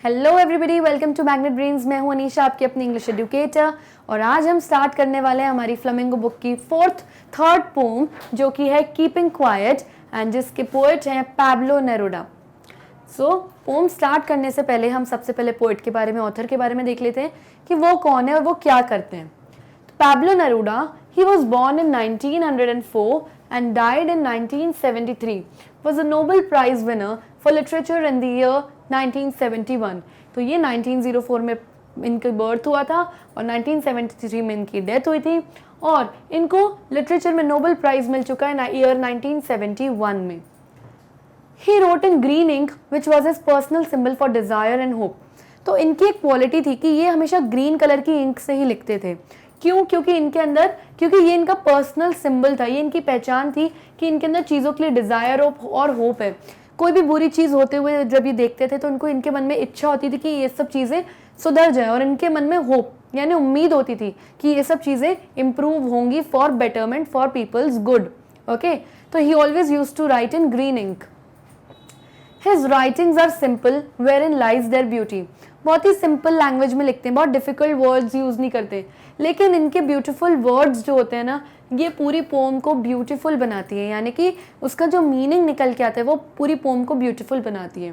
Hello everybody, welcome to magnet brains. मैं हूं अनीशा, आपकी अपनी इंग्लिश एजुकेटर। और आज हम स्टार्ट करने वाले हैं हमारी फ्लेमिंगो बुक की थर्ड पोम, जो कि है कीपिंग क्वाइट, एंड जिसके पोएट हैं पाब्लो नेरुडा। सो पोम स्टार्ट करने से पहले हम सबसे पहले पोएट के बारे में, ऑथर के बारे में देख लेते हैं कि वो कौन है और वो क्या करते हैं। Pablo Neruda, he was born in 1904 and died in 1973. Was a Nobel Prize winner for literature in the year 1971. तो ये 1904 में इनका बर्थ हुआ था और 1973 में इनकी डेथ हुई थी, और इनको लिटरेचर में नोबेल प्राइज मिल चुका है ईयर 1971 में। He wrote in green ink, which was his personal symbol for desire and hope. तो इनकी एक क्वालिटी थी कि ये हमेशा ग्रीन कलर की इंक से ही लिखते थे। क्यों? क्योंकि ये इनका पर्सनल सिंबल था, ये इनकी पहचान थी कि इनके अंदर चीज़ों के लिए डिज़ायर और होप है। कोई भी बुरी चीज़ होते हुए जब ये देखते थे तो इनके मन में इच्छा होती थी कि ये सब चीज़ें सुधर जाए, और इनके मन में होप यानी उम्मीद होती थी कि ये सब चीज़ें इम्प्रूव होंगी for betterment, for people's good. Okay, तो he always used to write in green ink. His writings are simple, wherein lies their beauty. बहुत ही सिंपल लैंग्वेज में लिखते हैं, बहुत डिफिकल्ट वर्ड्स यूज़ नहीं करते, लेकिन इनके ब्यूटीफुल वर्ड्स जो होते हैं ना, ये पूरी पोम को ब्यूटीफुल बनाती है, यानी कि उसका जो मीनिंग निकल के आता है वो पूरी पोम को ब्यूटीफुल बनाती है।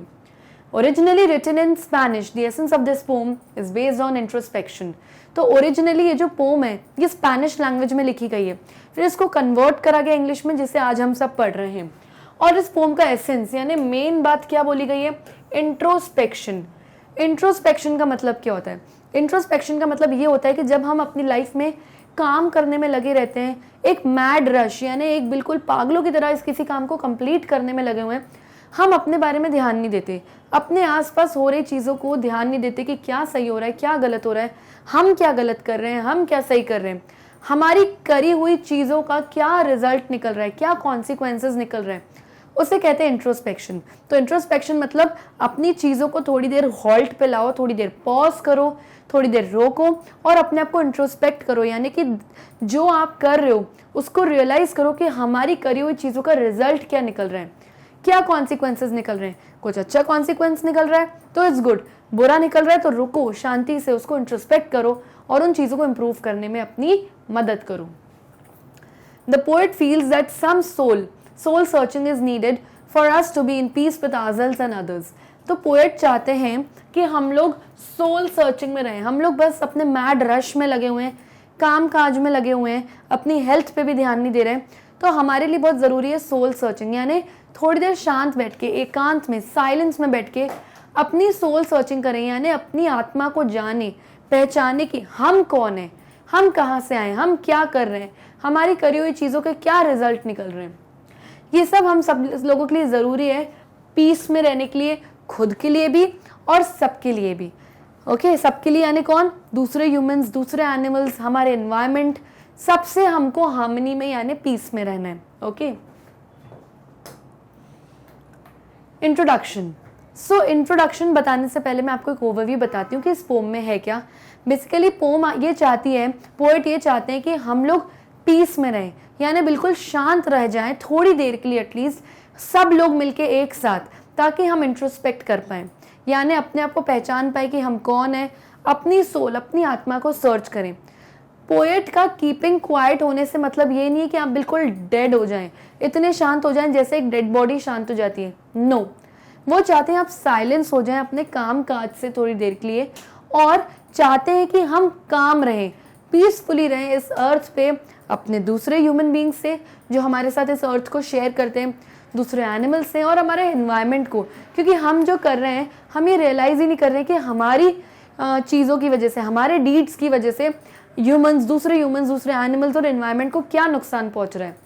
Originally written in Spanish, the essence of this poem is based on introspection. तो ओरिजिनली ये जो पोम है ये स्पेनिश लैंग्वेज में लिखी गई है, फिर इसको कन्वर्ट करा गया इंग्लिश में, जिसे आज हम सब पढ़ रहे हैं। और इस पोम का एसेंस यानी मेन बात क्या बोली गई है? इंट्रोस्पेक्शन। इंट्रोस्पेक्शन का मतलब क्या होता है? इंट्रोस्पेक्शन का मतलब ये होता है कि जब हम अपनी लाइफ में काम करने में लगे रहते हैं, एक मैड रश यानी एक बिल्कुल पागलों की तरह इस किसी काम को कंप्लीट करने में लगे हुए हैं, हम अपने बारे में ध्यान नहीं देते, अपने आसपास हो रही चीज़ों को ध्यान नहीं देते कि क्या सही हो रहा है, क्या गलत हो रहा है, हम क्या गलत कर रहे हैं, हम क्या सही कर रहे हैं, हमारी करी हुई चीज़ों का क्या रिजल्ट निकल रहा है, क्या कॉन्सिक्वेंसेस निकल रहे हैं, उसे कहते हैं इंट्रोस्पेक्शन। तो इंट्रोस्पेक्शन मतलब अपनी चीज़ों को थोड़ी देर हॉल्ट पे लाओ, थोड़ी देर पॉज करो, थोड़ी देर रोको और अपने आप को इंट्रोस्पेक्ट करो, यानी कि जो आप कर रहे हो उसको रियलाइज करो कि हमारी करी हुई चीज़ों का रिजल्ट क्या निकल रहा है, क्या कॉन्सिक्वेंसेस निकल रहे हैं। कुछ अच्छा कॉन्सिक्वेंस निकल रहा है तो इट्स गुड, बुरा निकल रहा है तो रुको, शांति से उसको इंट्रोस्पेक्ट करो और उन चीज़ों को इम्प्रूव करने में अपनी मदद करो। The poet feels that some soul searching is needed for us to be in peace with ourselves and others. तो पोएट चाहते हैं कि हम लोग सोल सर्चिंग में रहें, हम लोग बस अपने मैड रश में लगे हुए हैं, काम काज में लगे हुए हैं, अपनी हेल्थ पे भी ध्यान नहीं दे रहे हैं। तो हमारे लिए बहुत ज़रूरी है सोल सर्चिंग, यानी थोड़ी देर शांत बैठ के, एकांत में, साइलेंस में बैठ के अपनी सोल सर्चिंग करें, यानी अपनी आत्मा को जाने, पहचाने कि हम कौन हैं, हम कहाँ से आए, हम क्या कर रहे हैं, हमारी करी हुई चीज़ों के क्या रिजल्ट निकल रहे हैं। ये सब हम सब लोगों के लिए ज़रूरी है पीस में रहने के लिए, खुद के लिए भी और सबके लिए भी। ओके, सबके लिए यानी कौन? दूसरे ह्यूमंस, दूसरे एनिमल्स, हमारे एनवायरनमेंट, सबसे हमको हार्मनी में यानी पीस में रहना है। Okay, introduction. सो इंट्रोडक्शन बताने से पहले मैं आपको एक ओवरव्यू बताती हूँ कि इस पोम में है क्या। बेसिकली पोम ये चाहती है, पोएट ये चाहते हैं कि हम लोग पीस में रहें, यानी बिल्कुल शांत रह जाएं थोड़ी देर के लिए एटलीस्ट, सब लोग मिलके एक साथ, ताकि हम इंट्रोस्पेक्ट कर पाएँ, यानी अपने आप को पहचान पाए कि हम कौन है, अपनी सोल, अपनी आत्मा को सर्च करें। पोएट का कीपिंग क्वाइट होने से मतलब ये नहीं है कि आप बिल्कुल डेड हो जाएं, इतने शांत हो जाएं जैसे एक डेड बॉडी शांत हो जाती है। नो, वो चाहते हैं आप साइलेंस हो जाएं अपने काम काज से थोड़ी देर के लिए, और चाहते हैं कि हम काम रहें, पीसफुली रहें इस अर्थ पे, अपने दूसरे ह्यूमन बींग से जो हमारे साथ इस अर्थ को शेयर करते हैं, दूसरे एनिमल्स से और हमारे एनवायरनमेंट को। क्योंकि हम जो कर रहे हैं हम ये रियलाइज़ ही नहीं कर रहे कि हमारी चीज़ों की वजह से, हमारे डीड्स की वजह से दूसरे एनिमल्स और एनवायरनमेंट को क्या नुकसान पहुंच रहा है।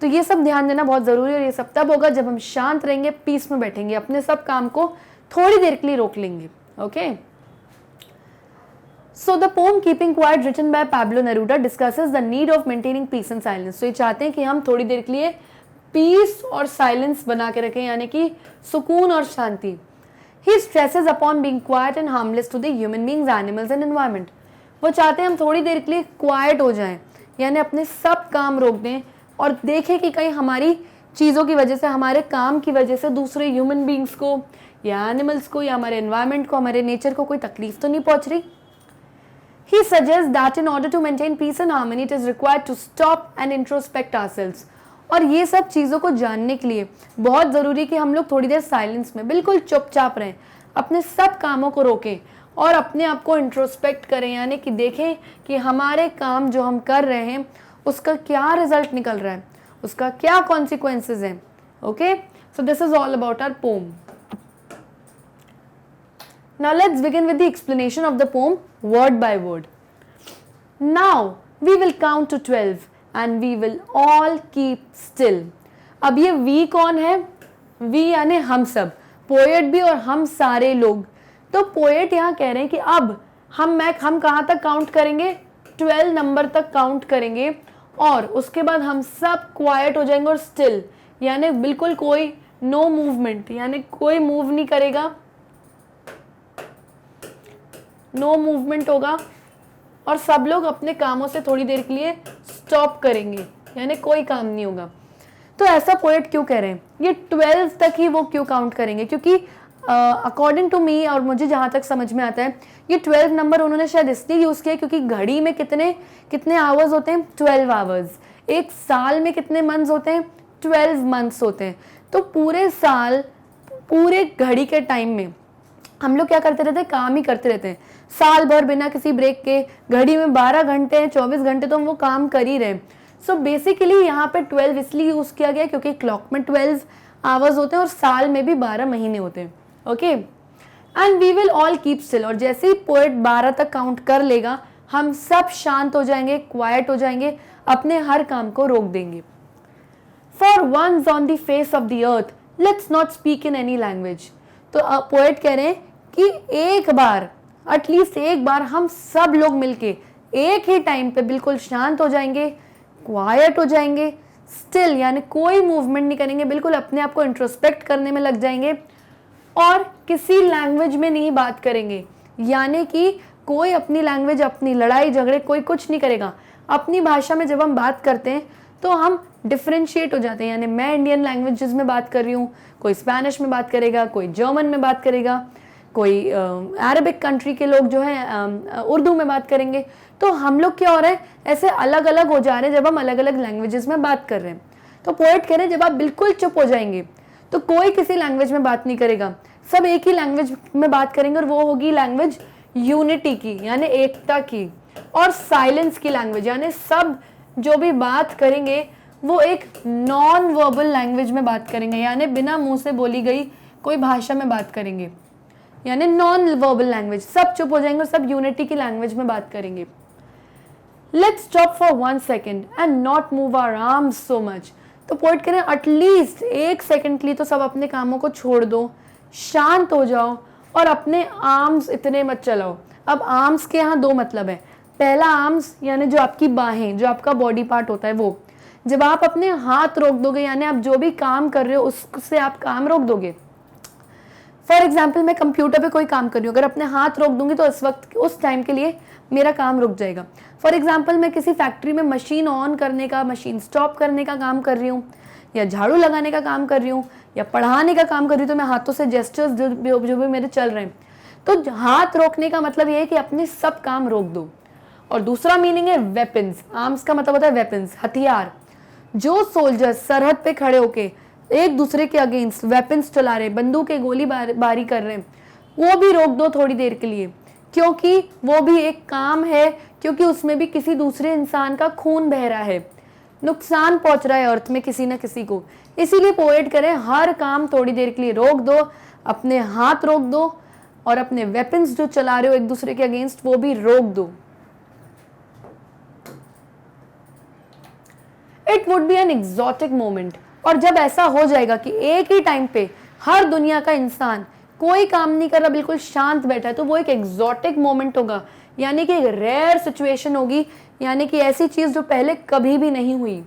तो ये सब ध्यान देना बहुत ज़रूरी है, और ये सब तब होगा जब हम शांत रहेंगे, पीस में बैठेंगे, अपने सब काम को थोड़ी देर के लिए रोक लेंगे। Okay, So the poem Keeping Quiet written by Pablo Neruda discusses the need of maintaining peace and silence. तो ये चाहते हैं कि हम थोड़ी देर के लिए पीस और साइलेंस बना के रखें, यानी कि सुकून और शांति। He stresses upon being quiet and harmless to the human beings, animals and environment. वो चाहते हैं हम थोड़ी देर के लिए क्वाइट हो जाएं, यानी अपने सब काम रोक दें और देखें कि कहीं हमारी चीज़ों की वजह से, हमारे काम की वजह से दूसरे ह्यूमन बींग्स को या एनिमल्स को या हमारे एनवायरनमेंट को, हमारे नेचर को कोई तकलीफ तो नहीं पहुंच रही। He suggests that in order to maintain peace and harmony, it is required to stop and introspect ourselves. और ये सब चीज़ों को जानने के लिए बहुत ज़रूरी कि हम लोग थोड़ी देर साइलेंस में बिल्कुल चुपचाप रहें, अपने सब कामों को रोकें और अपने आप को इंट्रोस्पेक्ट करें, यानी कि देखें कि हमारे काम जो हम कर रहे हैं उसका क्या रिजल्ट निकल रहा है, उसका क्या कॉन्सिक्वेंसेज हैं। Okay, so this is all about our poem. Now let's begin with the explanation of the poem word by word. Now we will count to 12 and we will all keep still. अब ये we कौन है? we यानी हम सब, poet भी और हम सारे लोग। तो पोएट यहाँ कह रहे हैं कि अब हम कहाँ तक काउंट करेंगे? 12 नंबर तक काउंट करेंगे और उसके बाद हम सब क्वाइट हो जाएंगे और स्टिल यानी बिल्कुल कोई नो मूवमेंट, यानी कोई मूव नहीं करेगा, नो मूवमेंट होगा और सब लोग अपने कामों से थोड़ी देर के लिए स्टॉप करेंगे, यानी कोई काम नहीं होगा। तो ऐसा पोएट क्यों कह रहे हैं? ये 12 तक ही वो क्यों काउंट करेंगे? क्योंकि अकॉर्डिंग टू मी और मुझे जहाँ तक समझ में आता है, ये 12 नंबर उन्होंने शायद इसलिए यूज़ किया क्योंकि घड़ी में कितने आवर्स होते हैं? 12 आवर्स। एक साल में कितने मंथ्स होते हैं? 12 मंथ्स होते हैं। तो पूरे साल, पूरे घड़ी के टाइम में हम लोग क्या करते रहते हैं? काम ही करते रहते हैं, साल भर बिना किसी ब्रेक के। घड़ी में 12 घंटे हैं, 24 घंटे तो हम वो काम कर ही रहे हैं। सो बेसिकली यहाँ पे 12 इसलिए यूज़ किया गया क्योंकि क्लॉक में 12 आवर्स होते हैं और साल में भी 12 महीने होते हैं। Okay, and we will all keep still, और जैसे ही पोएट 12 तक काउंट कर लेगा हम सब शांत हो जाएंगे, क्वाइट हो जाएंगे, अपने हर काम को रोक देंगे। For once on the face of the earth let's not speak in any language. तो पोएट कह रहे हैं कि एक बार, एटलीस्ट एक बार हम सब लोग मिलके एक ही टाइम पे बिल्कुल शांत हो जाएंगे, क्वाइट हो जाएंगे, स्टिल यानी कोई मूवमेंट नहीं करेंगे, बिल्कुल अपने आप को इंट्रोस्पेक्ट करने में लग जाएंगे और किसी लैंग्वेज में नहीं बात करेंगे, यानी कि कोई अपनी लैंग्वेज, अपनी लड़ाई झगड़े कोई कुछ नहीं करेगा। अपनी भाषा में जब हम बात करते हैं तो हम डिफ्रेंशिएट हो जाते हैं, यानी मैं इंडियन लैंग्वेजेस में बात कर रही हूँ, कोई स्पेनिश में बात करेगा, कोई जर्मन में बात करेगा, कोई अरबिक कंट्री के लोग जो हैं उर्दू में बात करेंगे। तो हम लोग क्या हो रहा है, ऐसे अलग अलग हो जा रहे हैं जब हम अलग अलग लैंग्वेजेस में बात कर रहे हैं। तो पोएट कह रहे हैं जब आप बिल्कुल चुप हो जाएंगे तो कोई किसी लैंग्वेज में बात नहीं करेगा, सब एक ही लैंग्वेज में बात करेंगे और वो होगी लैंग्वेज यूनिटी की, यानी एकता की, और साइलेंस की लैंग्वेज, यानी सब जो भी बात करेंगे वो एक नॉन वर्बल लैंग्वेज में बात करेंगे, यानी बिना मुंह से बोली गई कोई भाषा में बात करेंगे, यानी नॉन वर्बल लैंग्वेज। सब चुप हो जाएंगे और सब यूनिटी की लैंग्वेज में बात करेंगे। Let's stop for 1 second and not move our arms so much. तो पोएट कह रहे हैं एटलीस्ट 1 सेकेंड के लिए तो सब अपने कामों को छोड़ दो, शांत हो जाओ और अपने आर्म्स इतने मत चलाओ। अब आर्म्स के यहाँ 2 मतलब है। पहला आर्म्स यानी जो आपकी बाहें, जो आपका बॉडी पार्ट होता है वो, जब आप अपने हाथ रोक दोगे यानी आप जो भी काम कर रहे हो उससे आप काम रोक दोगे। फॉर एग्जाम्पल मैं कंप्यूटर पे कोई काम कर रही हूँ, अगर अपने हाथ रोक दूंगी तो इस वक्त उस टाइम के लिए मेरा काम रुक जाएगा। फॉर एग्जाम्पल मैं किसी फैक्ट्री में मशीन ऑन करने का, मशीन स्टॉप करने का काम कर रही हूँ, या झाड़ू लगाने का काम कर रही हूँ, या पढ़ाने का काम कर रही हूँ, तो मैं हाथों से जेस्चर्स जो भी मेरे चल रहे हैं। तो हाथ रोकने का मतलब ये है कि अपने सब काम रोक दो। और दूसरा मीनिंग है वेपन्स। आर्म्स का मतलब होता है वेपन्स, हथियार। जो सोल्जर्स सरहद पे खड़े होके एक दूसरे के अगेंस्ट वेपन्स चला रहे, बंदूकें गोली बारी कर रहे हैं, वो भी रोक दो थोड़ी देर के लिए, क्योंकि वो भी एक काम है, क्योंकि उसमें भी किसी दूसरे इंसान का खून बह रहा है, नुकसान पहुंच रहा है अर्थ में किसी न किसी को। इसीलिए पोएट करें हर काम थोड़ी देर के लिए रोक दो, अपने हाथ रोक दो और अपने वेपन्स जो चला रहे हो एक दूसरे के अगेंस्ट वो भी रोक दो। It would be an exotic moment. और जब ऐसा हो जाएगा कि एक ही टाइम पे हर दुनिया का इंसान कोई काम नहीं कर रहा, बिल्कुल शांत बैठा है, तो वो एक एक्सोटिक मोमेंट होगा, यानी कि एक रेयर सिचुएशन होगी, यानी कि ऐसी चीज जो पहले कभी भी नहीं हुई।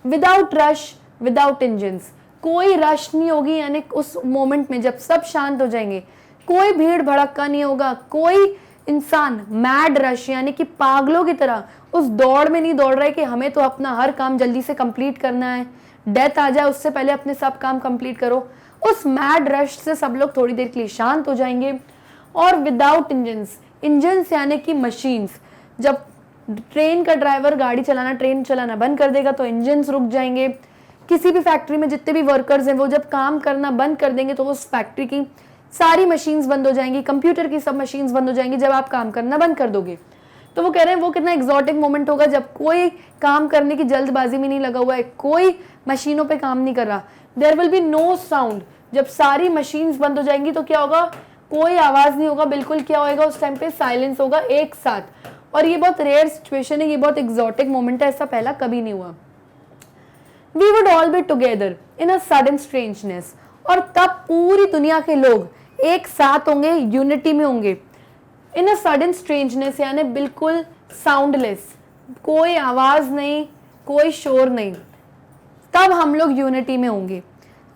विदाउट रश, विदाउट इंजन्स, कोई रश नहीं होगी, यानी उस मोमेंट में जब सब शांत हो जाएंगे कोई भीड़ भड़क्का नहीं होगा, कोई इंसान मैड रश यानी कि पागलों की तरह उस दौड़ में नहीं दौड़ रहा है कि हमें तो अपना हर काम जल्दी से कंप्लीट करना है, डेथ आ जाए उससे पहले अपने सब काम कंप्लीट करो। उस मैड रश से सब लोग थोड़ी देर के लिए शांत हो जाएंगे। और विदाउट इंजन्स यानी कि मशीन्स, जब ट्रेन का ड्राइवर ट्रेन चलाना बंद कर देगा तो इंजन्स रुक जाएंगे। किसी भी फैक्ट्री में जितने भी वर्कर्स हैं वो जब काम करना बंद कर देंगे तो उस फैक्ट्री की सारी मशीन्स बंद हो जाएंगी, कंप्यूटर की सब मशीन्स बंद हो जाएंगी जब आप काम करना बंद कर दोगे। तो वो कह रहे हैं वो कितना एक्सॉटिक मोमेंट होगा जब कोई काम करने की जल्दबाजी में नहीं लगा हुआ है, कोई मशीनों पे काम नहीं कर रहा। There will be no sound, जब सारी मशीन्स बंद हो जाएंगी तो क्या होगा, कोई आवाज नहीं होगा, बिल्कुल क्या होगा उस टाइम पे साइलेंस होगा एक साथ। और ये बहुत रेयर सिचुएशन है, ये बहुत एक्सॉटिक मोमेंट है, ऐसा पहला कभी नहीं हुआ। We would all be together in a sudden strangeness, और तब पूरी दुनिया के लोग एक साथ होंगे, यूनिटी में होंगे। इन अ सडन स्ट्रेंजनेस यानी बिल्कुल साउंडलेस, कोई आवाज नहीं, कोई शोर नहीं, तब हम लोग यूनिटी में होंगे।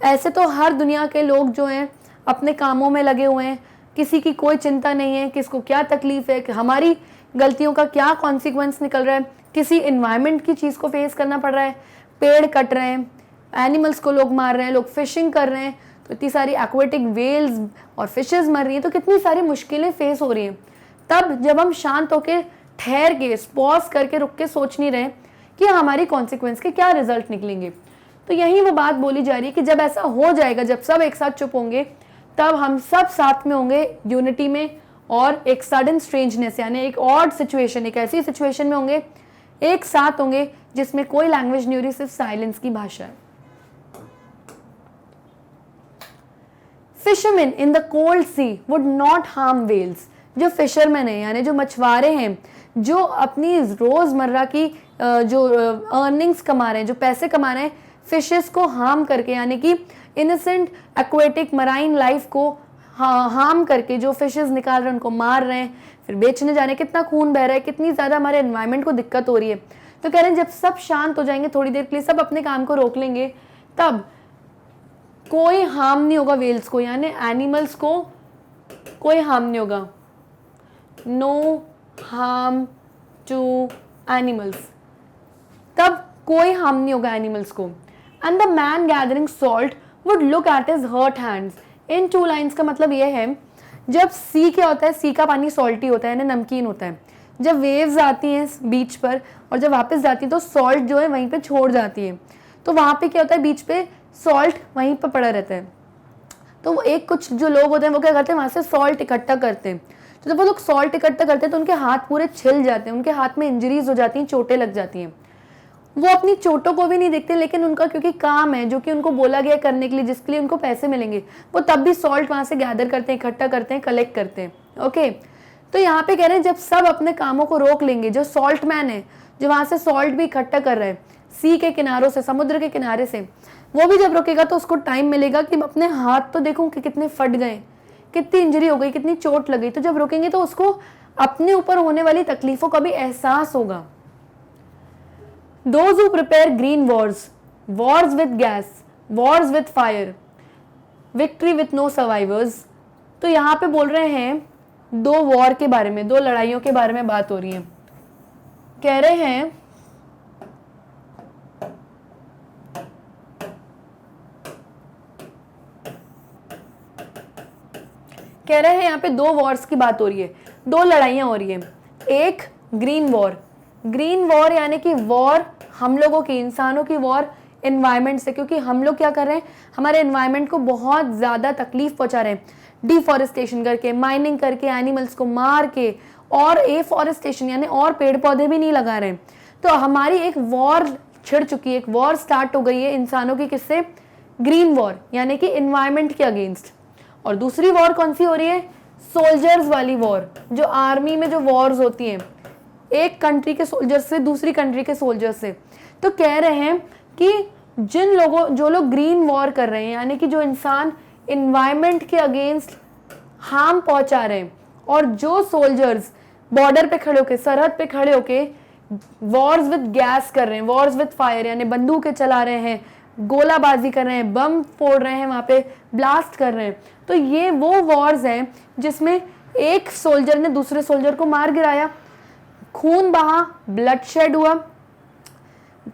ऐसे तो हर दुनिया के लोग जो हैं अपने कामों में लगे हुए हैं, किसी की कोई चिंता नहीं है, किसको क्या तकलीफ है, हमारी गलतियों का क्या कॉन्सिक्वेंस निकल रहा है, किसी इन्वायरमेंट की चीज़ को फेस करना पड़ रहा है, पेड़ कट रहे हैं, एनिमल्स को लोग मार रहे हैं, लोग फिशिंग कर रहे हैं, तो इतनी सारी एक्वेटिक वेल्स और फिशेस मर रही हैं, तो कितनी सारी मुश्किलें फेस हो रही हैं। तब जब हम शांत होकर ठहर के पॉज करके रुक के सोच नहीं रहे कि हमारी कॉन्सिक्वेंस के क्या रिजल्ट निकलेंगे, तो यही वो बात बोली जा रही है कि जब ऐसा हो जाएगा, जब सब एक साथ चुप होंगे, तब हम सब साथ में होंगे यूनिटी में, और एक सडन स्ट्रेंजनेस यानी एक ऑड सिचुएशन, एक ऐसी सिचुएशन में होंगे, एक साथ होंगे जिसमें कोई लैंग्वेज नहीं हो रही, सिर्फ साइलेंस की भाषा है। Fisherman in the cold sea would not harm whales, जो फिशरमैन है यानी जो मछुआरे हैं, जो अपनी रोजमर्रा की जो अर्निंग्स कमा रहे हैं, जो पैसे कमा रहे हैं, फिशेस को हार्म करके, यानी कि इनोसेंट एक्वेटिक मराइन लाइफ को हार्म करके जो फिशेस निकाल रहे हैं उनको मार रहे हैं, फिर बेचने जाने, कितना खून बह रहा है, कितनी ज़्यादा हमारे एनवायरनमेंट को दिक्कत हो रही है। तो कह रहे हैं जब सब शांत हो जाएंगे, थोड़ी देर के लिए सब अपने काम को रोक लेंगे, तब कोई हार्म नहीं होगा वेल्स को, यानी एनिमल्स को कोई हार्म नहीं होगा। नो हार्म टू एनिमल्स, तब कोई हार्म नहीं होगा एनिमल्स को। And the man gathering salt would look at his hurt hands. इन 2 लाइन्स का मतलब यह है, जब सी क्या होता है, सी का पानी सॉल्टी होता है, यानी नमकीन होता है। जब वेव्स आती हैं बीच पर और जब वापस जाती हैं तो सॉल्ट जो है वहीं पे छोड़ जाती है, तो वहाँ पे क्या होता है, बीच पे सॉल्ट वहीं पर पड़ा रहता है। तो एक कुछ जो लोग होते हैं वो क्या करते हैं, वहाँ से सॉल्ट इकट्ठा करते हैं। तो जब वो लोग सॉल्ट इकट्ठा करते हैं तो उनके हाथ पूरे छिल जाते हैं, उनके हाथ में इंजरीज हो जाती हैं, चोटें लग जाती हैं। वो अपनी चोटों को भी नहीं देखते, लेकिन उनका क्योंकि काम है जो कि उनको बोला गया करने के लिए, जिसके लिए उनको पैसे मिलेंगे, वो तब भी सॉल्ट वहाँ से गैदर करते हैं, इकट्ठा करते हैं, कलेक्ट करते हैं। ओके, तो यहाँ पे कह रहे हैं जब सब अपने कामों को रोक लेंगे, जो सॉल्ट मैन है जो वहाँ से सॉल्ट भी इकट्ठा कर रहे हैं सी के किनारों से, समुद्र के किनारे से, वो भी जब रुकेगा तो उसको टाइम मिलेगा कि अपने हाथ तो देखूं कि कितने फट गए, कितनी इंजरी हो गई, कितनी चोट लगी। तो जब रुकेंगे तो उसको अपने ऊपर होने वाली तकलीफों का भी एहसास होगा। Those who prepare green wars, wars with gas, wars with fire, victory with no survivors। तो यहाँ पे बोल रहे हैं 2 वॉर के बारे में, 2 लड़ाइयों के बारे में बात हो रही है। कह रहे हैं यहाँ पे 2 वॉर्स की बात हो रही है, 2 लड़ाइयाँ हो रही है। एक ग्रीन वॉर, ग्रीन वॉर यानी कि वॉर हम लोगों की, इंसानों की वॉर एनवायरनमेंट से, क्योंकि हम लोग क्या कर रहे हैं, हमारे एनवायरनमेंट को बहुत ज़्यादा तकलीफ पहुंचा रहे हैं, डिफॉरेस्टेशन करके, माइनिंग करके, एनिमल्स को मार के, और एफॉरेस्टेशन यानी और पेड़ पौधे भी नहीं लगा रहे हैं। तो हमारी एक वॉर छिड़ चुकी है, एक वॉर स्टार्ट हो गई है इंसानों की, किससे, ग्रीन वॉर यानी कि एनवायरनमेंट के अगेंस्ट। और दूसरी वॉर कौन सी हो रही है, सोल्जर्स वाली वॉर, जो आर्मी में जो वॉर्स होती हैं एक कंट्री के सोल्जर से दूसरी कंट्री के सोल्जर से। तो कह रहे हैं कि जो लोग ग्रीन वॉर कर रहे हैं, यानी कि जो इंसान इन्वायरमेंट के अगेंस्ट हार्म पहुंचा रहे हैं, और जो सोल्जर्स बॉर्डर पे खड़े होके, सरहद पे खड़े होके वॉर्स विद गैस कर रहे हैं, वॉर्स विद फायर यानी बंदूकें चला रहे हैं, गोलाबाजी कर रहे हैं, बम फोड़ रहे हैं, वहाँ पे ब्लास्ट कर रहे हैं। तो ये वो वॉर्स हैं जिसमें एक सोल्जर ने दूसरे सोल्जर को मार गिराया, खून बहा, ब्लडशेड हुआ,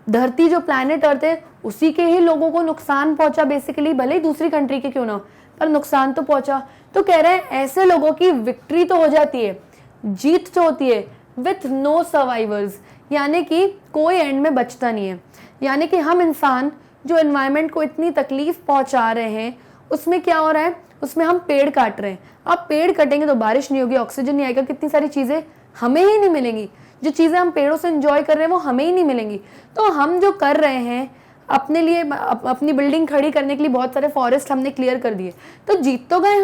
धरती जो प्लैनेट अर्थ है उसी के ही लोगों को नुकसान पहुंचा बेसिकली, भले ही दूसरी कंट्री के क्यों ना हो, पर नुकसान तो पहुंचा। तो कह रहे हैं ऐसे लोगों की विक्ट्री तो हो जाती है, जीत तो होती है, विथ नो सर्वाइवर्स, यानी कि कोई एंड में बचता नहीं है। यानी कि हम इंसान जो एनवायरनमेंट को इतनी तकलीफ पहुंचा रहे हैं, उसमें क्या हो रहा है, उसमें हम पेड़ काट रहे हैं। अब पेड़ कटेंगे तो बारिश नहीं होगी, ऑक्सीजन नहीं आएगा, कितनी सारी चीजें हमें ही नहीं मिलेंगी। जो चीजें हम पेड़ों से एंजॉय कर रहे हैं वो हमें ही नहीं मिलेंगी। तो हम जो कर रहे हैं अपने लिए, अपनी बिल्डिंग खड़ी करने के लिए बहुत सारे फॉरेस्ट हमने क्लियर कर दिए, तो जीत तो गए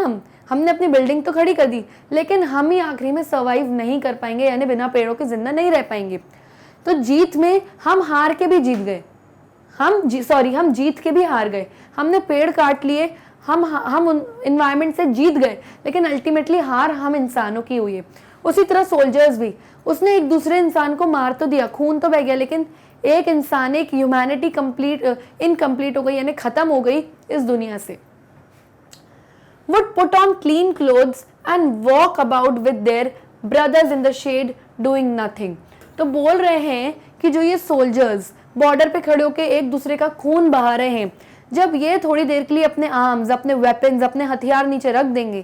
हमने अपनी बिल्डिंग तो खड़ी कर दी, लेकिन हम ही आखिरी में सर्वाइव नहीं कर पाएंगे, यानी बिना पेड़ों के जिंदा नहीं रह पाएंगे। तो जीत में हम हार के भी जीत गए, हम जीत के भी हार गए। हमने पेड़ काट लिए, हम इन्वायरमेंट से जीत गए, लेकिन अल्टीमेटली हार हम इंसानों की हुई है। उसी तरह सोल्जर्स भी, उसने एक दूसरे इंसान को मार तो दिया, खून तो बह गया, लेकिन एक इंसान, एक ह्यूमैनिटी इनकम्प्लीट हो गई, यानी खत्म हो गई इस दुनिया से। Would put on clean clothes and walk about with their brothers in the shade doing nothing। तो बोल रहे हैं कि जो ये सोल्जर्स बॉर्डर पे खड़े होकर एक दूसरे का खून बहा रहे हैं, जब ये थोड़ी देर के लिए अपने आर्म्स, अपने वेपन्स, अपने हथियार नीचे रख देंगे,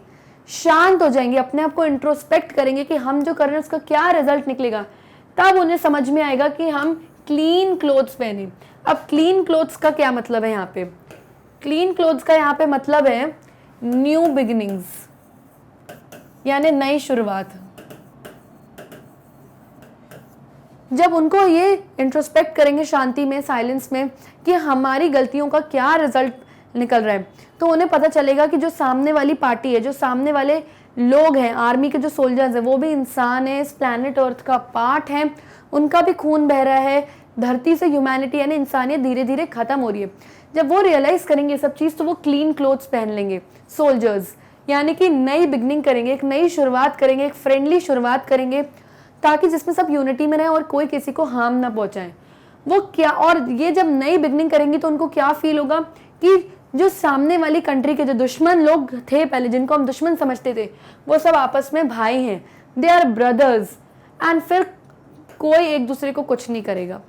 शांत हो जाएंगे, अपने आप को इंट्रोस्पेक्ट करेंगे कि हम जो कर रहे हैं उसका क्या रिजल्ट निकलेगा, तब उन्हें समझ में आएगा कि हम क्लीन क्लोथ्स पहने। अब क्लीन क्लोथ्स का क्या मतलब है यहाँ पे? क्लीन क्लोथ्स का यहाँ पे मतलब है न्यू बिगिनिंग्स, यानी नई शुरुआत। जब उनको ये इंट्रोस्पेक्ट करेंगे शांति में, साइलेंस में, कि हमारी गलतियों का क्या रिजल्ट निकल रहा है, तो उन्हें पता चलेगा कि जो सामने वाली पार्टी है, जो सामने वाले लोग हैं, आर्मी के जो सोल्जर्स हैं, वो भी इंसान है, इस प्लैनेट अर्थ का पार्ट है, उनका भी खून बह रहा है, धरती से ह्यूमैनिटी यानी इंसानियत धीरे धीरे खत्म हो रही है। जब वो रियलाइज करेंगे सब चीज, तो वो क्लीन क्लोथ्स पहन लेंगे सोल्जर्स, यानी कि नई बिगनिंग करेंगे, एक नई शुरुआत करेंगे, एक फ्रेंडली शुरुआत करेंगे, ताकि जिसमें सब यूनिटी में रहे और कोई किसी को हार्म ना पहुंचाए। वो क्या, और ये जब नई बिगनिंग करेंगी तो उनको क्या फील होगा कि जो सामने वाली कंट्री के जो दुश्मन लोग थे पहले, जिनको हम दुश्मन समझते थे, वो सब आपस में भाई हैं, दे आर ब्रदर्स, एंड फिर कोई एक दूसरे को कुछ नहीं करेगा।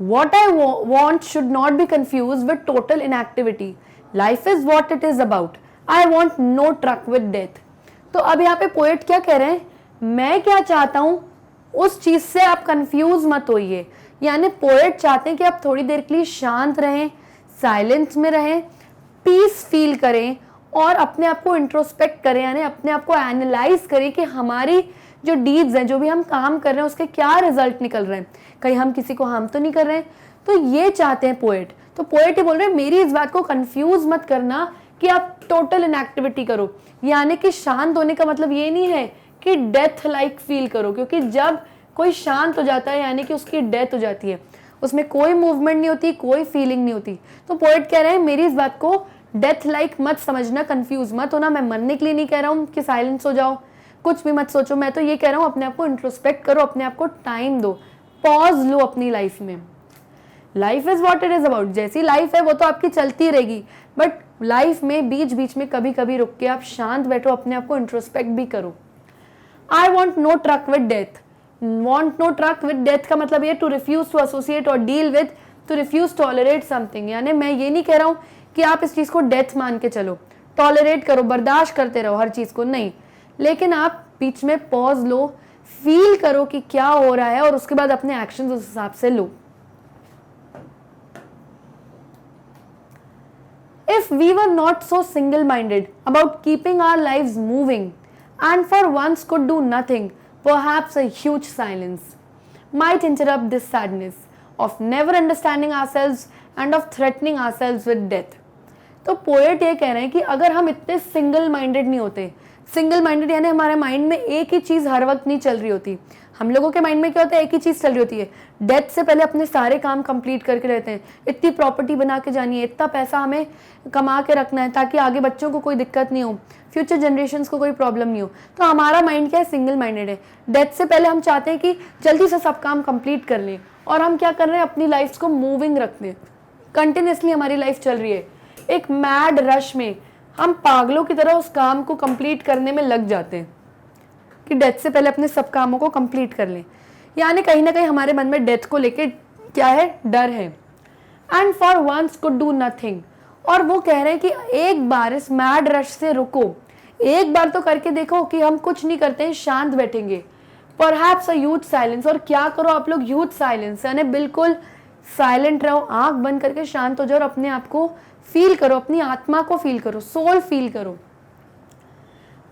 What I want should not be confused with total inactivity. Life is what it is about. I want no truck with death. तो अब यहाँ पे पोएट क्या कह रहे हैं, मैं क्या चाहता हूँ उस चीज से आप कंफ्यूज मत होइए। यानी पोएट चाहते हैं कि आप थोड़ी देर के लिए शांत रहें, साइलेंस में रहें, पीस फील करें और अपने आप को इंट्रोस्पेक्ट करें, यानी अपने आप को एनालाइज करें कि हमारी जो डीड्स हैं, जो भी हम काम कर रहे हैं, उसके क्या रिजल्ट निकल रहे हैं, कहीं हम किसी को हार्म तो नहीं कर रहे हैं। तो ये चाहते हैं पोएट। तो पोएट ये बोल रहे हैं मेरी इस बात को कंफ्यूज मत करना कि आप टोटल इनएक्टिविटी करो, यानी कि शांत होने का मतलब ये नहीं है कि डेथ लाइक फील करो, क्योंकि जब कोई शांत हो जाता है यानी कि उसकी डेथ हो जाती है, उसमें कोई मूवमेंट नहीं होती, कोई फीलिंग नहीं होती। तो पोएट कह रहे हैं मेरी इस बात को डेथ लाइक मत समझना, कंफ्यूज मत होना। मैं मरने के लिए नहीं कह रहा हूँ कि साइलेंस हो जाओ, कुछ भी मत सोचो, मैं तो ये कह रहा हूँ अपने आप को इंट्रोस्पेक्ट करो, अपने आप को टाइम दो, पॉज लो अपनी लाइफ में। Life is what it is about. जैसी लाइफ है वो तो आपकी चलती रहेगी, बट लाइफ में बीच बीच में कभी कभी रुक के आप शांत बैठो, अपने आप को इंट्रोस्पेक्ट भी करो। I want no truck with death. Want no truck with death का मतलब ये टू रिफ्यूज टू एसोसिएट और deal with, to refuse tolerate something. यानी मैं ये नहीं कह रहा हूँ कि आप इस चीज को डेथ मान के चलो, टॉलरेट करो, बर्दाश्त करते रहो हर चीज को, नहीं, लेकिन आप बीच में पॉज लो, फील करो कि क्या हो रहा है और उसके बाद अपने एक्शंस उस हिसाब से लो। If we were not so single-minded about keeping our lives moving and for once could do nothing, perhaps a huge silence might interrupt this sadness of never understanding ourselves and of threatening ourselves with death। तो poet ये कह रहे हैं कि अगर हम इतने single minded नहीं होते, सिंगल माइंडेड यानी हमारे माइंड में एक ही चीज हर वक्त नहीं चल रही होती। हम लोगों के माइंड में क्या होता है, एक ही चीज चल रही होती है, डेथ से पहले अपने सारे काम कंप्लीट करके रहते हैं, इतनी प्रॉपर्टी बना के जानी है, इतना पैसा हमें कमा के रखना है ताकि आगे बच्चों को कोई दिक्कत नहीं हो, फ्यूचर जनरेशन्स को कोई प्रॉब्लम नहीं हो। तो हमारा माइंड क्या है, सिंगल माइंडेड है। डेथ से पहले हम चाहते हैं कि जल्दी से सब काम कंप्लीट कर लें, और हम क्या कर रहे हैं, अपनी लाइफ को मूविंग रखते हैं, कंटिन्यूसली हमारी लाइफ चल रही है, एक मैड रश में हम पागलों की तरह उस काम को कंप्लीट करने में लग जाते हैं कि डेथ से पहले अपने सब कामों को कंप्लीट कर लें। यानी कहीं ना कहीं हमारे मन में डेथ को लेके क्या है, डर है। And for once could do nothing, और वो कह रहे हैं कि एक बार इस मैड रश से रुको, एक बार तो करके देखो कि हम कुछ नहीं करते हैं, शांत बैठेंगे। परहैप्स अ ह्यूज साइलेंस, और क्या करो आप लोग, ह्यूज साइलेंस, यानी बिल्कुल साइलेंट रहो, आंख बंद करके शांत हो जाओ और अपने आप को फील करो, अपनी आत्मा को फील करो, सोल फील करो।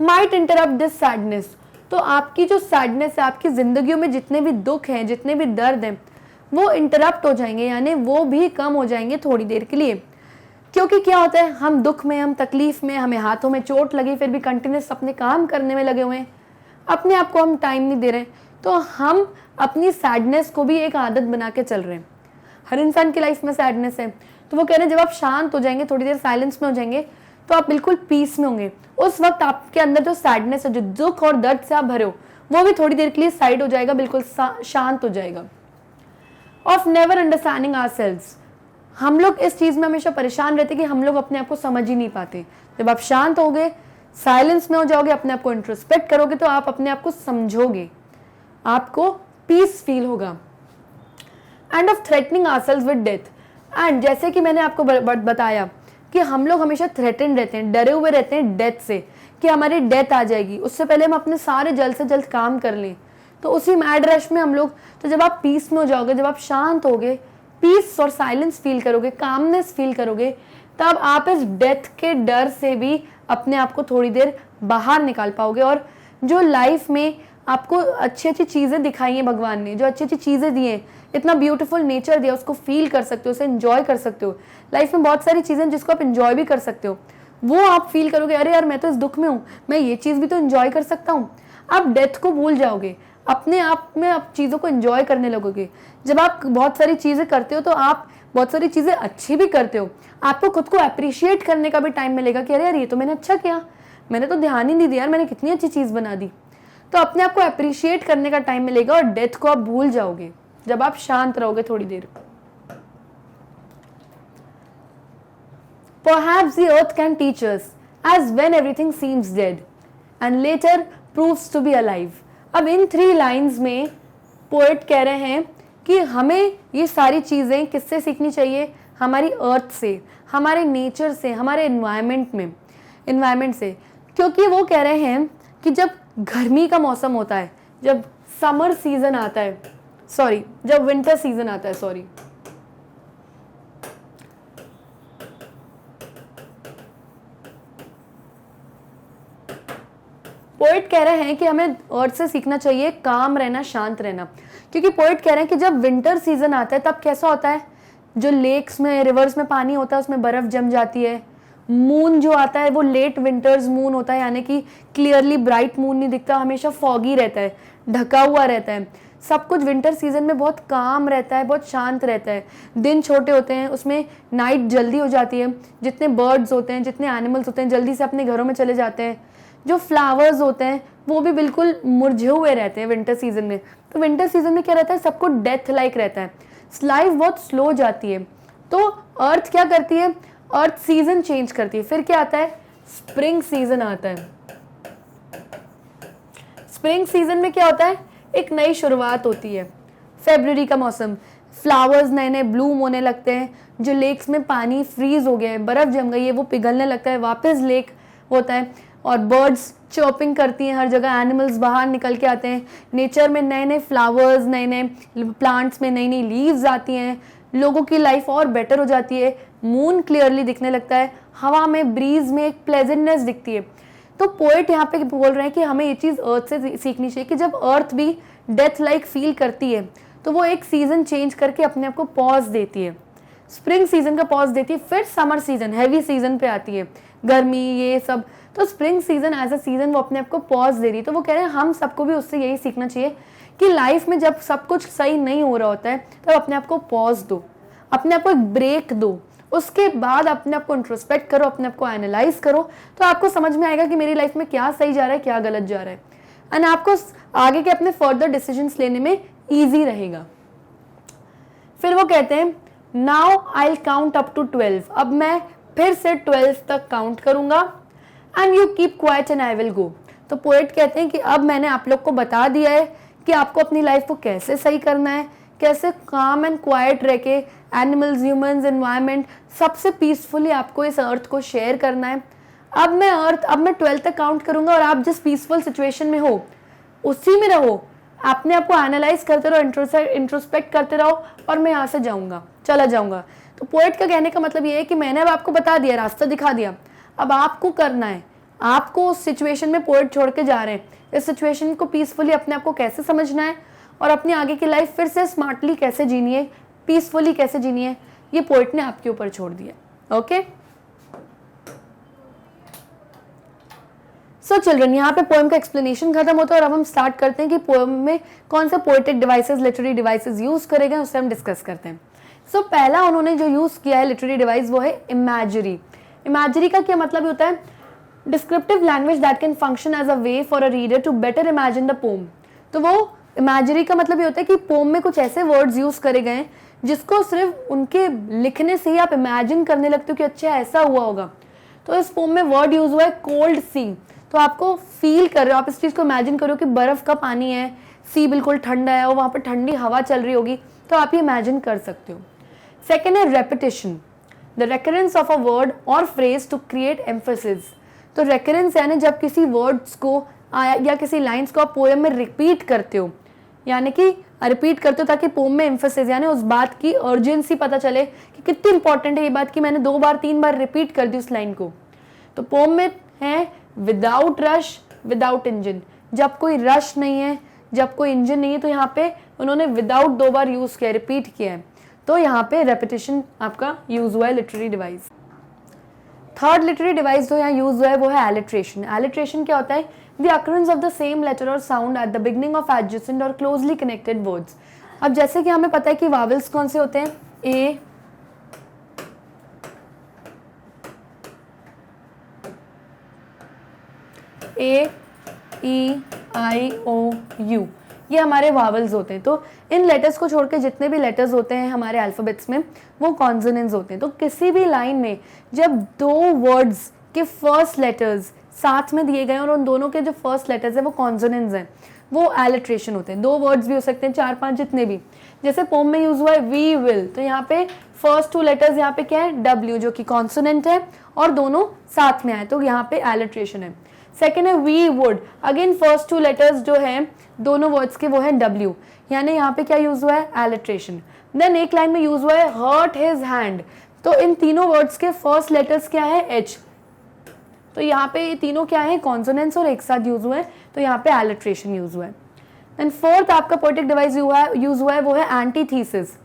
माइट इंटरप्ट दिस सैडनेस, तो आपकी जो सैडनेस है, आपकी जिंदगियों में जितने भी दुख हैं, जितने भी दर्द हैं, वो इंटरप्ट हो जाएंगे, यानी वो भी कम हो जाएंगे थोड़ी देर के लिए। क्योंकि क्या होता है, हम दुख में, हम तकलीफ में, हमें हाथों में चोट लगी, फिर भी कंटिन्यूस अपने काम करने में लगे हुए हैं, अपने आप को हम टाइम नहीं दे रहे, तो हम अपनी सैडनेस को भी एक आदत बना के चल रहे हैं। हर इंसान की लाइफ में सैडनेस है, तो वो कह रहे हैं जब आप शांत हो जाएंगे, थोड़ी देर साइलेंस में हो जाएंगे, तो आप बिल्कुल पीस में होंगे। उस वक्त आपके अंदर जो सैडनेस है, जो दुख और दर्द से आप भरे हो, वो भी थोड़ी देर के लिए साइड हो जाएगा, बिल्कुल शांत हो जाएगा। ऑफ नेवर अंडरस्टैंडिंग आवरसेल्व्स, हम लोग इस चीज में हमेशा परेशान रहते कि हम लोग अपने आप को समझ ही नहीं पाते। जब आप शांत होगे, साइलेंस में हो जाओगे, अपने आप को इंट्रोस्पेक्ट करोगे, तो आप अपने आप को समझोगे, आपको पीस फील होगा। End of threatening ourselves with death, and जैसे कि मैंने आपको बताया कि हम लोग हमेशा थ्रेटन रहते हैं, डरे हुए रहते हैं डेथ से, कि हमारी डेथ आ जाएगी, उससे पहले हम अपने सारे जल्द से जल्द काम कर लें। तो उसी मैड रश में हम लोग, तो जब आप पीस में हो जाओगे, जब आप शांत होगे, पीस और साइलेंस फील करोगे, कामनेस फील करोगे, तब आप इस डेथ के डर से भी अपने आप को थोड़ी देर बाहर निकाल पाओगे। और जो लाइफ में आपको अच्छी अच्छी चीज़ें दिखाई हैं भगवान ने, जो अच्छी अच्छी चीज़ें दी हैं, इतना ब्यूटीफुल नेचर दिया, उसको फील कर सकते हो, उसे एंजॉय कर सकते हो। लाइफ में बहुत सारी चीज़ें जिसको आप एंजॉय भी कर सकते हो, वो आप फील करोगे, अरे यार मैं तो इस दुख में हूँ, मैं ये चीज़ भी तो एंजॉय कर सकता हूँ। आप डेथ को भूल जाओगे, अपने आप में आप चीज़ों को एंजॉय करने लगोगे। जब आप बहुत सारी चीज़ें करते हो, तो आप बहुत सारी चीज़ें अच्छी भी करते हो, आपको खुद को अप्रिशिएट करने का भी टाइम मिलेगा कि अरे यार ये तो मैंने अच्छा किया, मैंने तो ध्यान ही नहीं दिया यार, मैंने कितनी अच्छी चीज़ बना दी। तो अपने आप को अप्रिशिएट करने का टाइम मिलेगा और डेथ को आप भूल जाओगे जब आप शांत रहोगे थोड़ी देर। Perhaps the earth can teach us, as when everything seems dead and later proves to be alive. अब इन 3 लाइन्स में पोएट कह रहे हैं कि हमें ये सारी चीज़ें किससे सीखनी चाहिए, हमारी अर्थ से, हमारे नेचर से, हमारे इन्वायरमेंट से। क्योंकि वो कह रहे हैं कि जब गर्मी का मौसम होता है, जब समर सीजन आता है, जब विंटर सीजन आता है, पोएट कह रहे हैं कि हमें अर्थ से सीखना चाहिए काम रहना, शांत रहना। क्योंकि पोएट कह रहे हैं कि जब विंटर सीजन आता है, तब कैसा होता है, जो लेक्स में, रिवर्स में पानी होता है, उसमें बर्फ जम जाती है। मून जो आता है वो लेट विंटर्स मून होता है, यानी कि क्लियरली ब्राइट मून नहीं दिखता, हमेशा फॉगी रहता है, ढका हुआ रहता है। सब कुछ विंटर सीजन में बहुत काम रहता है, बहुत शांत रहता है। दिन छोटे होते हैं, उसमें नाइट जल्दी हो जाती है, जितने बर्ड्स होते हैं, जितने एनिमल्स होते हैं, जल्दी से अपने घरों में चले जाते हैं। जो फ्लावर्स होते हैं वो भी बिल्कुल मुरझे हुए रहते हैं विंटर सीजन में। तो विंटर सीजन में क्या रहता है, सबको डेथ लाइक रहता है, लाइफ बहुत स्लो हो जाती है। तो अर्थ क्या करती है, अर्थ सीजन चेंज करती है। फिर क्या आता है, स्प्रिंग सीजन आता है। स्प्रिंग सीजन में क्या होता है, एक नई शुरुआत होती है। फरवरी का मौसम, फ्लावर्स नए नए ब्लूम होने लगते हैं, जो लेक्स में पानी फ्रीज हो गया है, बर्फ जम गई है, वो पिघलने लगता है, वापस लेक होता है, और बर्ड्स चर्पिंग करती हैं हर जगह, एनिमल्स बाहर निकल के आते हैं, नेचर में नए नए फ्लावर्स, नए नए प्लांट्स में नई नई लीव्स आती हैं, लोगों की लाइफ और बेटर हो जाती है, मून क्लियरली दिखने लगता है, हवा में, ब्रीज में एक प्लेजेंटनेस दिखती है। तो पोएट यहाँ पे बोल रहे हैं कि हमें ये चीज़ अर्थ से सीखनी चाहिए कि जब अर्थ भी डेथ लाइक फील करती है, तो वो एक सीजन चेंज करके अपने आप को पॉज देती है। स्प्रिंग सीजन का पॉज देती है, फिर समर सीजन, हैवी सीजन पे आती है, गर्मी ये सब। तो spring season as a season वो अपने आप को पॉज दे रही है। तो वो कह रहे हैं हम सबको भी उससे यही सीखना चाहिए कि लाइफ में जब सब कुछ सही नहीं हो रहा होता है, तब अपने आप को पॉज दो, अपने आप को एक ब्रेक दो, उसके बाद अपने आप को इंट्रोस्पेक्ट करो, अपने आप को एनालाइज करो, तो आपको समझ में आएगा कि मेरी लाइफ में क्या सही जा रहा है, क्या गलत जा रहा है, एंड आपको आगे के अपने फर्दर डिसीजंस लेने में ईजी रहेगा। फिर वो कहते हैं now I will count up to 12, अब मैं फिर से 12 तक काउंट करूंगा, and you keep quiet and I will go. तो पोएट कहते हैं कि अब मैंने आप लोग को बता दिया है कि आपको अपनी लाइफ को कैसे सही करना है, कैसे काम एंड क्वाइट रह के एनिमल्स, ह्यूमंस, एनवायरनमेंट सबसे पीसफुली आपको इस अर्थ को शेयर करना है। अब मैं 12 तक काउंट करूंगा और आप जिस पीसफुल सिचुएशन में हो उसी में रहो, अपने आप को एनालाइज करते रहो, इंट्रोस्पेक्ट करते रहो और मैं यहाँ से चला जाऊंगा। तो पोएट का कहने का मतलब ये है कि मैंने अब आपको बता दिया, रास्ता दिखा दिया, अब आपको करना है, आपको उस सिचुएशन में पोएट छोड़ के जा रहे हैं, इस सिचुएशन को पीसफुली अपने आप को कैसे समझना है और अपनी आगे की लाइफ फिर से स्मार्टली कैसे जीनी है, पीसफुली कैसे जीनी है, ये पोएट ने आपके ऊपर छोड़ दिया। ओके, सो चिल्ड्रन, यहाँ पे पोएम का एक्सप्लेनेशन खत्म होता है और अब हम स्टार्ट करते हैं कि पोएम में कौन सा poetic devices, literary devices use करेंगे, उससे हम डिस्कस करते हैं। सो पहला उन्होंने जो यूज किया है लिटरेरी डिवाइस वो है इमेजरी। इमेजरी का क्या मतलब होता है? Descriptive language that can function as a way for a reader to better imagine the poem. तो वो इमेजरी का मतलब ये होता है कि पोम में कुछ ऐसे वर्ड्स यूज करे गए हैं जिसको सिर्फ उनके लिखने से ही आप इमेजिन करने लगते हो कि अच्छा ऐसा हुआ होगा। तो इस पोम में वर्ड यूज हुआ है कोल्ड सी, तो आपको फील कर रहे हो, आप इस चीज को इमेजिन करो कि बर्फ का पानी है, सी बिल्कुल ठंडा है और वहां पर ठंडी हवा चल रही होगी, तो आप ये इमेजिन कर सकते हो। सेकेंड है repetition, the recurrence of a word और फ्रेज टू क्रिएट एम्फेसिस। तो रेकरेंस यानी जब किसी वर्ड्स को या किसी लाइंस को आप पोएम में रिपीट करते हो, यानी कि रिपीट करते हो ताकि पोम में एम्फेसिस यानी उस बात की अर्जेंसी पता चले कि कितनी इंपॉर्टेंट है ये बात कि मैंने 2 बार 3 बार रिपीट कर दी उस लाइन को। तो पोम में है विदाउट रश, विदाउट इंजन, जब कोई रश नहीं है, जब कोई इंजन नहीं है, तो यहाँ पे उन्होंने विदाउट 2 बार यूज किया, रिपीट किया है, तो यहाँ पे रेपिटेशन आपका यूज हुआ है literary device. Third literary device जो यहाँ यूज हुआ है वो है एलिट्रेशन। एलिट्रेशन क्या होता है? The occurrence of the same letter or sound at the beginning of adjacent or closely connected words. अब जैसे कि हमें पता है कि वावल्स कौन से होते हैं? ए, ई, आई, ओ, यू, ये हमारे वावल्स होते हैं। तो इन लेटर्स को छोड़ के जितने भी लेटर्स होते हैं हमारे अल्फाबेट्स में वो कॉन्सोनेंट्स होते हैं। तो किसी भी लाइन में जब 2 वर्ड्स के फर्स्ट लेटर्स साथ में दिए गए और उन दोनों के जो फर्स्ट लेटर्स हैं वो कॉन्सोनेंट्स हैं, वो एलिट्रेशन होते हैं। 2 वर्ड्स भी हो सकते हैं, 4-5 जितने भी। जैसे पोम में यूज हुआ है वी विल, तो यहाँ पे फर्स्ट 2 लेटर्स यहाँ पे क्या है? डब्ल्यू, जो कि कॉन्सोनेंट है और दोनों साथ में आए, तो यहाँ पे एलिट्रेशन है। सेकेंड है we would, again first 2 letters जो है दोनों वर्ड्स के वो है डब्ल्यू, यानी यहाँ पे क्या यूज हुआ है? एलिट्रेशन। देन एक लाइन में यूज हुआ है हर्ट हिज हैंड, तो इन तीनों वर्ड्स के फर्स्ट लेटर्स क्या है? एच, तो यहाँ पे ये तीनों क्या है? कॉन्सोनेंट्स और एक साथ यूज हुए हैं, तो यहाँ पे एलिट्रेशन यूज हुआ है। देन फोर्थ आपका पोएटिक डिवाइस यूज हुआ है वो है एंटीथीसिस।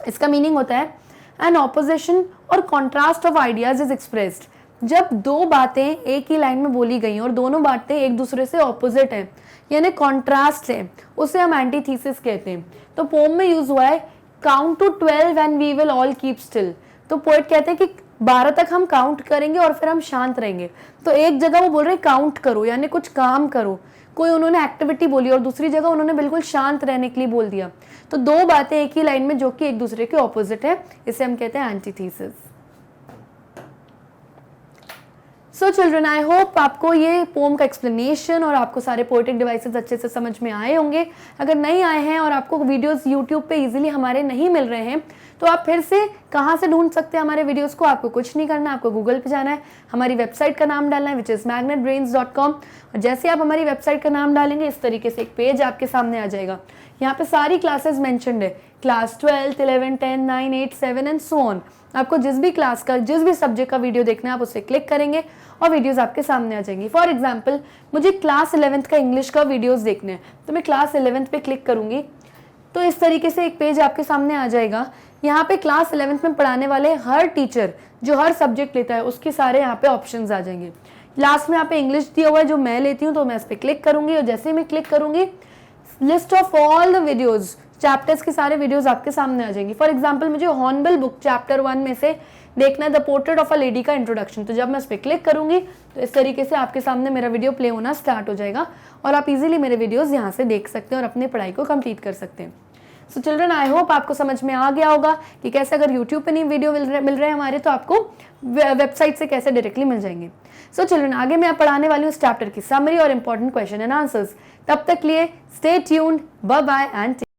इसका मीनिंग होता है एन ऑपोजिशन और contrast of ideas is expressed. जब 2 बातें एक ही लाइन में बोली गई और दोनों बातें एक दूसरे से ऑपोजिट हैं, यानी कॉन्ट्रास्ट है, उसे हम एंटीथीसिस कहते हैं। तो पोम में यूज हुआ है count to 12 and we will all keep still. तो पोएट कहते हैं कि 12 तक हम काउंट करेंगे और फिर हम शांत रहेंगे। तो एक जगह वो बोल रहे हैं काउंट करो यानी कुछ काम करो, कोई उन्होंने एक्टिविटी बोली, और दूसरी जगह उन्होंने बिल्कुल शांत रहने के लिए बोल दिया। तो 2 बातें एक ही लाइन में जो कि एक दूसरे के ऑपोजिट है, इसे हम कहते हैं antithesis. So children, I hope आपको ये पोम का एक्सप्लेनेशन और आपको सारे पोएटिक डिवाइसेस अच्छे से समझ में आए होंगे। अगर नहीं आए हैं और आपको वीडियोस यूट्यूब पे इजीली हमारे नहीं मिल रहे हैं तो आप फिर से कहाँ से ढूंढ सकते हैं हमारे वीडियोस को? आपको कुछ नहीं करना, आपको गूगल पे जाना है, हमारी वेबसाइट का नाम डालना है विच इज़ magnetbrains.com, और जैसे आप हमारी वेबसाइट का नाम डालेंगे इस तरीके से एक पेज आपके सामने आ जाएगा। यहाँ पे सारी क्लासेस मेंशन्ड है, क्लास 12, 11, 10, 9, 8, 7 एंड सो ऑन। आपको जिस भी क्लास का, जिस भी सब्जेक्ट का वीडियो देखना है आप उसे क्लिक करेंगे और वीडियोस आपके सामने आ जाएंगी। फॉर एग्जांपल मुझे क्लास 11th का इंग्लिश का वीडियोस देखने हैं, तो मैं क्लास 11th पे क्लिक करूंगी तो इस तरीके से एक पेज आपके सामने आ जाएगा। यहाँ पे क्लास 11th में पढ़ाने वाले हर टीचर जो हर सब्जेक्ट लेता है उसके सारे यहाँ पे ऑप्शंस आ जाएंगे। लास्ट में यहाँ पे इंग्लिश दिया हुआ है जो मैं लेती हूँ, तो मैं इस पर क्लिक करूंगी और जैसे ही मैं क्लिक करूंगी list of all the videos, chapters के सारे वीडियोस आपके सामने आ जाएंगी। फॉर एग्जांपल मुझे हॉर्नबिल बुक चैप्टर 1 में से देखना है the portrait of a lady का इंट्रोडक्शन, तो जब मैं इस पर क्लिक करूंगी तो इस तरीके से आपके सामने मेरा वीडियो प्ले होना स्टार्ट हो जाएगा और आप इजीली मेरे वीडियोस यहाँ से देख सकते हैं और अपनी पढ़ाई को कंप्लीट कर सकते हैं। सो चिल्ड्रन, आई होप आपको समझ में आ गया होगा कि कैसे अगर यूट्यूब पे नहीं वीडियो मिल रहे हैं हमारे, तो आपको वेबसाइट से कैसे डायरेक्टली मिल जाएंगे। सो चिल्ड्रन, आगे मैं पढ़ाने वाली हूँ इस चैप्टर की समरी और इंपॉर्टेंट क्वेश्चन एंड आंसर्स। तब तक लिए stay tuned, bye bye and